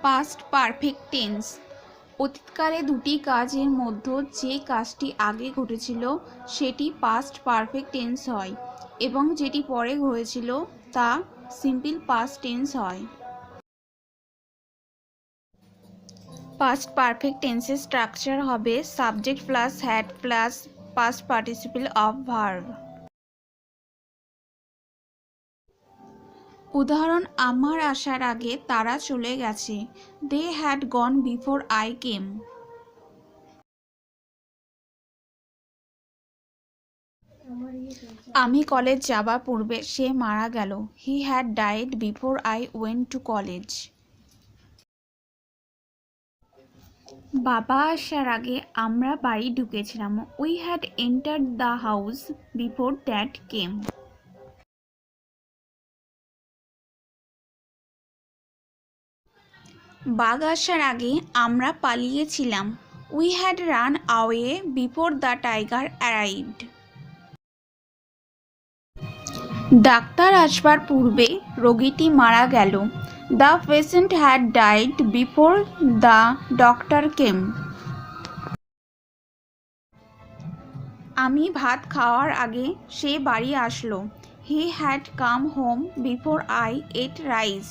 Past perfect tense অতীতকালে দুটি কাজের মধ্যে যে কাজটি আগে ঘটেছিল সেটি পাস্ট পারফেক্ট টেন্স হয় এবং যেটি পরে হয়েছিল তা সিম্পল পাস্ট টেন্স হয়। পাস্ট পারফেক্ট টেন্সের স্ট্রাকচার হবে subject plus had plus past participle of verb. উদাহরণ, আমার আসার আগে তারা চলে গেছে। They had gone before I came. আমি কলেজ যাবার পূর্বে সে মারা গেল। He had died before I went to college. বাবা আসার আগে আমরা বাড়ি ঢুকেছিলাম। We had entered the house before dad came. বাঘ আসার আগে আমরা পালিয়েছিলাম। We had run away before the tiger arrived. ডাক্তার আসবার পূর্বে রোগীটি মারা গেল। The patient had died before the doctor came. আমি ভাত খাওয়ার আগে সে বাড়ি আসলো। He had come home before I ate rice.